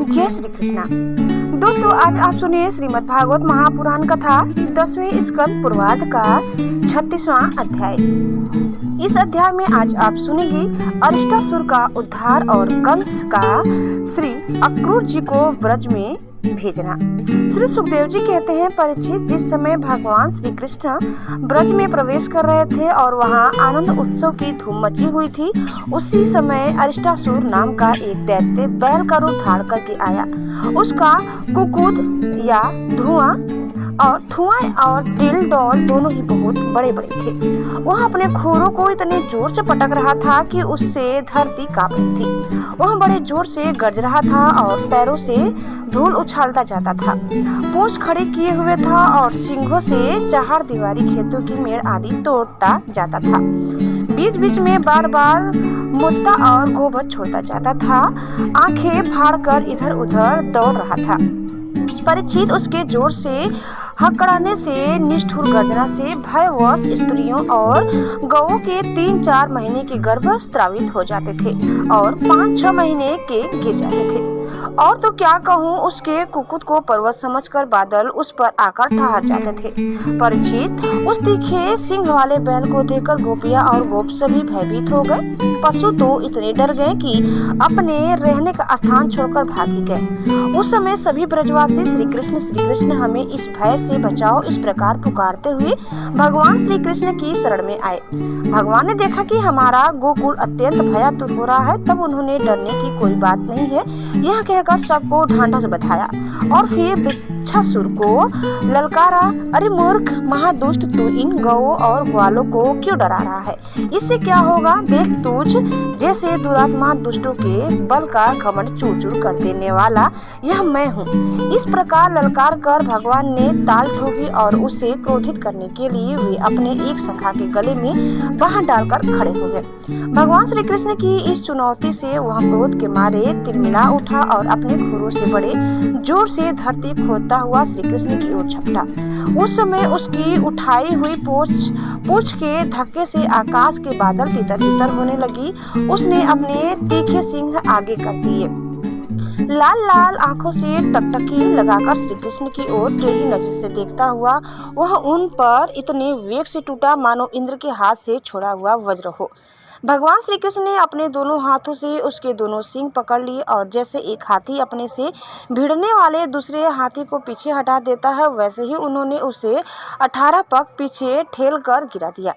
जय श्री कृष्णा। दोस्तों, आज आप सुनिए श्रीमद् भागवत महापुराण कथा 10वें स्कंद पूर्वार्ध का 36वां अध्याय। इस अध्याय में आज आप सुनेंगे अरिष्टासुर का उद्धार और कंस का श्री अक्रूर जी को ब्रज में भेजना। श्री सुखदेव जी कहते हैं, परीक्षित, जिस समय भगवान श्री कृष्ण ब्रज में प्रवेश कर रहे थे और वहां आनंद उत्सव की धूम मची हुई थी, उसी समय अरिष्टासुर नाम का एक दैत्य बैल का रूप धारण करके आया। उसका कुकुद या धुआं और टिल डॉल दोनों ही बहुत बड़े बड़े थे। वह अपने खुरों को इतने जोर से पटक रहा था कि उससे धरती कांप रही थी। वह बड़े जोर से गरज रहा था और पैरों से धूल उछालता जाता था। पूंछ खड़े किए हुए था और सींगों से चार दीवारी खेतों की मेड़ आदि तोड़ता जाता था। बीच बीच में बार बार मुद्दा और गोबर छोड़ता जाता था। आंखें फाड़कर इधर उधर दौड़ रहा था। परीक्षित, उसके जोर से हकड़ाने से, निष्ठुर गर्जना से भयवश स्त्रियों और गौओं के 3-4 महीने के गर्भ स्रावित हो जाते थे और 5-6 महीने के गिर जाते थे। और तो क्या कहूँ, उसके कुकुद को पर्वत समझकर बादल उस पर आकर ठहर जाते थे। परीक्षित, उस तीखे सिंह वाले बैल को देखकर गोपियां और गोप सभी भयभीत हो गए। पशु तो इतने डर गए कि अपने रहने का स्थान छोड़कर भाग ही गए। उस समय सभी ब्रजवासी श्री कृष्ण हमें इस भय से बचाओ, इस प्रकार पुकारते हुए भगवान श्री कृष्ण की शरण में आए। भगवान ने देखा कि हमारा गोकुल अत्यंत भयातुर हो रहा है, तब उन्होंने डरने की कोई बात नहीं है यह कहकर सबको ढांढस बधाया और फिर वृक्षासुर को ललकारा, अरे मूर्ख महादुष्ट, तू इन गौओं और ग्वालों को क्यों डरा रहा है? इससे क्या होगा? देख, तुझ जैसे दुरात्मा दुष्टों के बल का घमंड चूर-चूर कर देने वाला यह मैं हूँ। इस प्रकार ललकार कर भगवान ने ताल ठोकी और उसे क्रोधित करने के लिए वे अपने एक सखा के गले में बांह डालकर खड़े हो गए। भगवान श्री कृष्ण की इस चुनौती से वह क्रोध के मारे तिलमिला उठा और अपने खुरों से बड़े जोर से धरती खोदता हुआ श्री कृष्ण की ओर झपटा। उस समय उसकी उठाई हुई पूंछ के धक्के से आकाश के बादल तितर-बितर होने लगी। उसने अपने तीखे सिंह आगे कर दिए। लाल लाल आंखों से टकटकी लगाकर श्री कृष्ण की ओर टेढ़ी नजर से देखता हुआ वह उन पर इतने वेग से टूटा मानो इंद्र के हाथ से छोड़ा हुआ वज्र हो। भगवान श्री कृष्ण ने अपने दोनों हाथों से उसके दोनों सींग पकड़ लिए और जैसे एक हाथी अपने से भिड़ने वाले दूसरे हाथी को पीछे हटा देता है, वैसे ही उन्होंने उसे 18 पग पीछे ठेल कर गिरा दिया।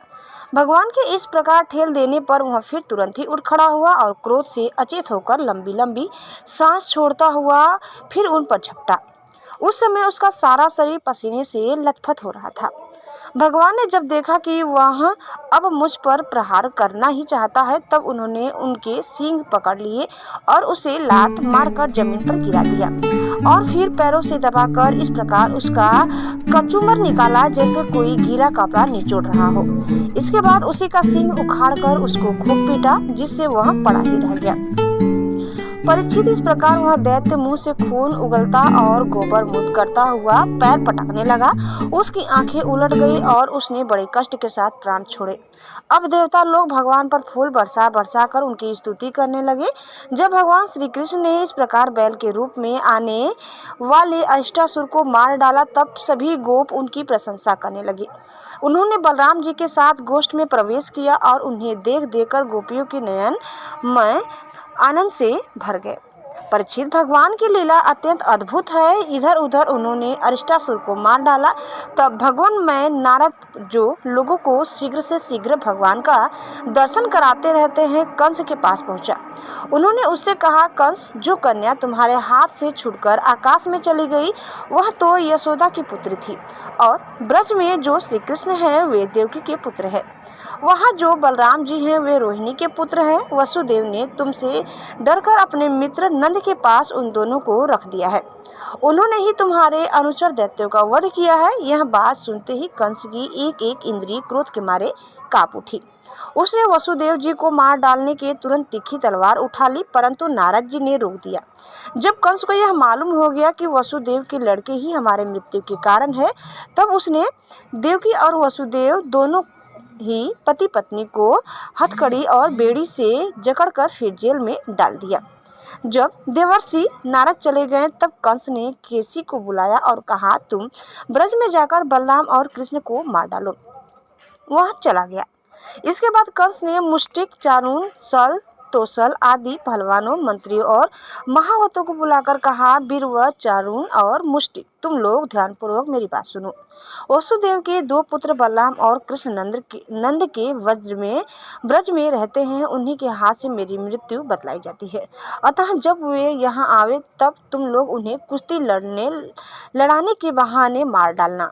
भगवान के इस प्रकार ठेल देने पर वह फिर तुरंत ही उठ खड़ा हुआ और क्रोध से अचेत होकर लंबी लंबी सांस छोड़ता हुआ फिर उन पर झपटा। उस समय उसका सारा शरीर पसीने से लथपथ हो रहा था। भगवान ने जब देखा कि वह अब मुझ पर प्रहार करना ही चाहता है, तब उन्होंने उनके सींग पकड़ लिए और उसे लात मारकर जमीन पर गिरा दिया और फिर पैरों से दबाकर इस प्रकार उसका कचूमर निकाला जैसे कोई गीला कपड़ा निचोड़ रहा हो। इसके बाद उसी का सींग उखाड़कर उसको खूब पीटा, जिससे वह पड़ा ही रह गया। परीक्षित, इस प्रकार वह दैत्य मुंह से खून उगलता और गोबर मुद करता हुआ पैर पटकने लगा। उसकी आंखें उलट गई और उसने बड़े कष्ट के साथ प्राण छोड़े। अब देवता लोग भगवान पर फूल बरसा बरसा कर उनकी स्तुति करने लगे। जब भगवान श्री कृष्ण ने इस प्रकार बैल के रूप में आने वाले अरिष्टासुर को मार डाला, तब सभी गोप उनकी प्रशंसा करने लगे। उन्होंने बलराम जी के साथ गोष्ठ में प्रवेश किया और उन्हें देख देखकर गोपियों के नयन में आनंद से भर गए। परीक्षित, भगवान की लीला अत्यंत अद्भुत है। इधर उधर उन्होंने अरिष्टासुर को मार डाला। तब भगवान में नारद, जो लोगों को शीघ्र से शीघ्र भगवान का दर्शन कराते रहते हैं, कंस के पास पहुंचा। उन्होंने उससे कहा, कंस, जो कन्या तुम्हारे हाथ से छूटकर आकाश में चली गई वह तो यशोदा की पुत्री थी, और ब्रज में जो श्री कृष्ण है वे देवकी के पुत्र है। वहाँ जो बलराम जी हैं वे रोहिणी के पुत्र हैं। वसुदेव ने तुमसे डरकर अपने मित्र नंद के पास उन दोनों को रख दिया है। उन्होंने ही तुम्हारे अनुचर दैत्यों का वध किया है। यह बात सुनते ही कंस की एक एक इंद्रिय क्रोध के मारे कांप उठी। उसने वसुदेव जी को मार डालने के तुरंत तीखी तलवार उठा ली, परंतु नारद जी ने रोक दिया। जब कंस को यह मालूम हो गया कि वसुदेव के लड़के ही हमारे मृत्यु के कारण है, तब उसने देवकी और वसुदेव दोनों ही पति पत्नी को हथकड़ी और बेड़ी से जकड़कर फिर जेल में डाल दिया। जब देवर्षि नारद चले गए तब कंस ने केसी को बुलाया और कहा, तुम ब्रज में जाकर बलराम और कृष्ण को मार डालो। वह चला गया। इसके बाद कंस ने मुष्टिक, चारून, सल, तोसल आदि पहलवानों, मंत्रियों और महावतों को बुलाकर कहा, बीरवत, चारून और मुष्टिक, तुम लोग ध्यानपूर्वक मेरी बात सुनो। वसुदेव के 2 पुत्र बलराम और कृष्ण नंद के ब्रज में रहते हैं। उन्हीं के हाथ से मेरी मृत्यु बतलाई जाती है। अतः जब वे यहाँ आवे तब तुम लोग उन्हें कुश्ती लड़ाने के बहाने मार डालना।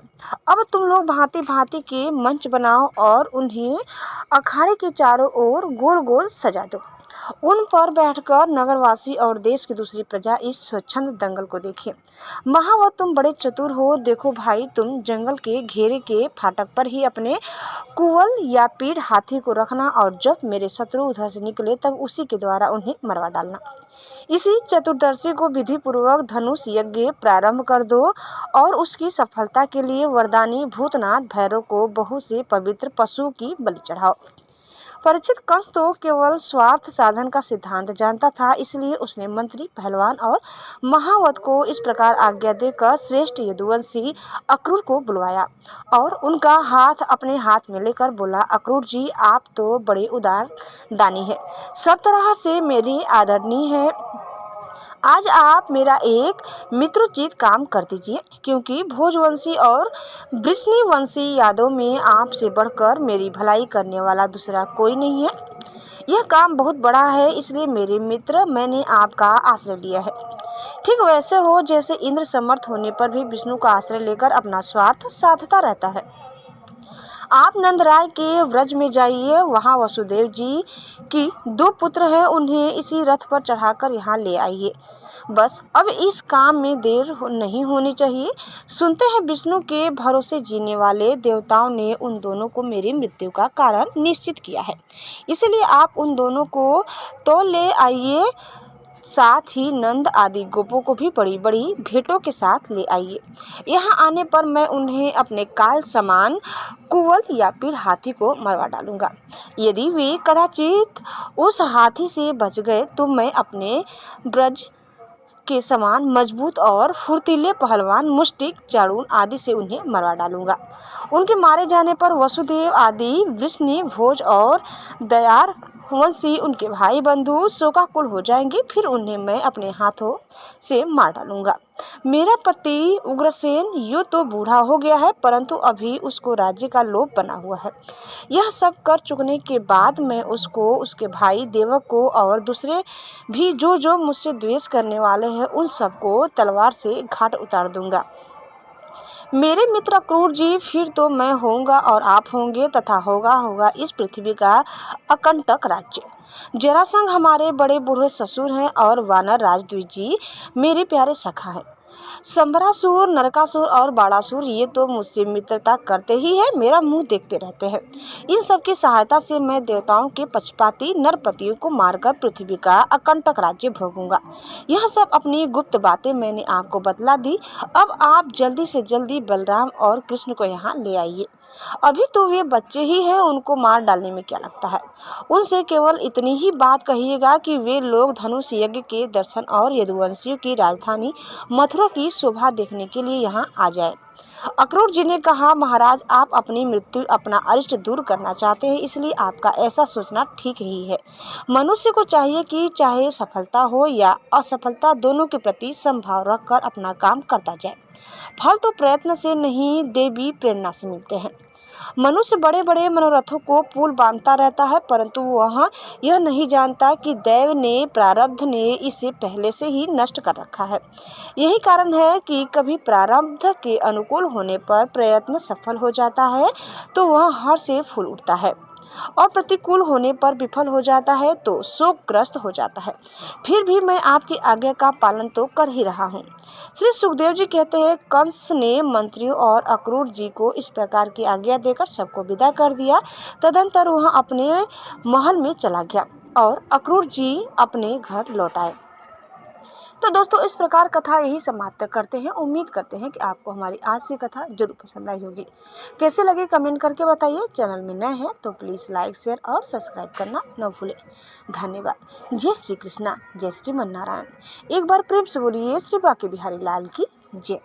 अब तुम लोग भांति भांति के मंच बनाओ और उन्हें अखाड़े के चारों ओर गोल गोल सजा दो। उन पर बैठकर नगरवासी और देश की दूसरी प्रजा इस स्वच्छंद दंगल को देखें। महावत, तुम बड़े चतुर हो। देखो भाई, तुम जंगल के घेरे के फाटक पर ही अपने कुवल या पीढ़ हाथी को रखना और जब मेरे शत्रु उधर से निकले तब उसी के द्वारा उन्हें मरवा डालना। इसी चतुर्दशी को विधि पूर्वक धनुष यज्ञ प्रारंभ कर दो और उसकी सफलता के लिए वरदानी भूतनाथ भैरव को बहुत से पवित्र पशु की बलि चढ़ाओ। परीक्षित कंस तो केवल स्वार्थ साधन का सिद्धांत जानता था, इसलिए उसने मंत्री, पहलवान और महावत को इस प्रकार आज्ञा देकर श्रेष्ठ यदुवंशी अक्रूर को बुलवाया और उनका हाथ अपने हाथ में लेकर बोला, अक्रूर जी, आप तो बड़े उदार दानी है, सब तरह से मेरी आदरणीय है। आज आप मेरा एक मित्रोचित काम कर दीजिए, क्योंकि भोजवंशी और वृष्णिवंशी यादव में आपसे बढ़कर मेरी भलाई करने वाला दूसरा कोई नहीं है। यह काम बहुत बड़ा है, इसलिए मेरे मित्र, मैंने आपका आश्रय लिया है। ठीक वैसे हो जैसे इंद्र समर्थ होने पर भी विष्णु का आश्रय लेकर अपना स्वार्थ साधता रहता है। आप नंदराय के व्रज में जाइए, वहाँ वसुदेव जी की 2 पुत्र हैं, उन्हें इसी रथ पर चढ़ाकर यहाँ ले आइए। बस अब इस काम में देर नहीं होनी चाहिए। सुनते हैं विष्णु के भरोसे जीने वाले देवताओं ने उन दोनों को मेरी मृत्यु का कारण निश्चित किया है, इसलिए आप उन दोनों को तो ले आइए, साथ ही नंद आदि गोपों को भी बड़ी बड़ी भेंटों के साथ ले आइए। यहाँ आने पर मैं उन्हें अपने काल समान कुवल या पीढ़ हाथी को मरवा डालूंगा। यदि वे कदाचित उस हाथी से बच गए तो मैं अपने ब्रज के समान मजबूत और फुर्तीले पहलवान मुष्टिक, चारून आदि से उन्हें मरवा डालूंगा। उनके मारे जाने पर वसुदेव आदि वृष्णि, भोज और दयार वंशी उनके भाई बंधु शोकाकुल हो जाएंगे। फिर उन्हें मैं अपने हाथों से मार डालूंगा। मेरा पति उग्रसेन यूँ तो बूढ़ा हो गया है, परंतु अभी उसको राज्य का लोभ बना हुआ है। यह सब कर चुकने के बाद मैं उसको, उसके भाई देवक को और दूसरे भी जो जो मुझसे द्वेष करने वाले हैं उन सबको तलवार से घाट उतार दूंगा। मेरे मित्र अक्रूर जी, फिर तो मैं होऊंगा और आप होंगे तथा होगा इस पृथ्वी का अकंटक राज्य। जरासंध हमारे बड़े बूढ़े ससुर हैं और वानर राज द्विज जी मेरे प्यारे सखा हैं। संबरासुर, नरकासुर और बाणासुर ये तो मुझसे मित्रता करते ही है, मेरा मुंह देखते रहते हैं। इन सब की सहायता से मैं देवताओं के पक्षपाती नरपतियों को मारकर पृथ्वी का अकंटक राज्य भोगूंगा। यह सब अपनी गुप्त बातें मैंने आपको बतला दी। अब आप जल्दी से जल्दी बलराम और कृष्ण को यहाँ ले आइए। अभी तो वे बच्चे ही हैं, उनको मार डालने में क्या लगता है। उनसे केवल इतनी ही बात कहिएगा कि वे लोग धनुष यज्ञ के दर्शन और यदुवंशियों की राजधानी मथुरा की शोभा देखने के लिए यहाँ आ जाए। अक्रूर जी ने कहा, महाराज, आप अपनी मृत्यु, अपना अरिष्ट दूर करना चाहते हैं, इसलिए आपका ऐसा सोचना ठीक ही है। मनुष्य को चाहिए कि चाहे सफलता हो या असफलता, दोनों के प्रति समभाव रखकर अपना काम करता जाए। फल तो प्रयत्न से नहीं, देवी प्रेरणा से मिलते हैं। मनुष्य बड़े बड़े मनोरथों को पुल बांधता रहता है, परंतु वह यह नहीं जानता कि दैव ने, प्रारब्ध ने इसे पहले से ही नष्ट कर रखा है। यही कारण है कि कभी प्रारब्ध के अनुकूल होने पर प्रयत्न सफल हो जाता है तो वह हर्ष से फूल उठता है, और प्रतिकूल होने पर विफल हो जाता है तो शोकग्रस्त हो जाता है। फिर भी मैं आपकी आज्ञा का पालन तो कर ही रहा हूँ। श्री सुखदेव जी कहते हैं, कंस ने मंत्रियों और अक्रूर जी को इस प्रकार की आज्ञा देकर सबको विदा कर दिया। तदंतर वह अपने महल में चला गया और अक्रूर जी अपने घर लौट आए। तो दोस्तों इस प्रकार कथा यही समाप्त करते हैं। उम्मीद करते हैं कि आपको हमारी आज की कथा जरूर पसंद आई होगी। कैसे लगे कमेंट करके बताइए। चैनल में नए हैं तो प्लीज़ लाइक शेयर और सब्सक्राइब करना न भूलें। धन्यवाद। जय श्री कृष्णा, जय श्री मन नारायण। एक बार प्रेम से बोलिए श्री बांके बिहारी लाल की जय।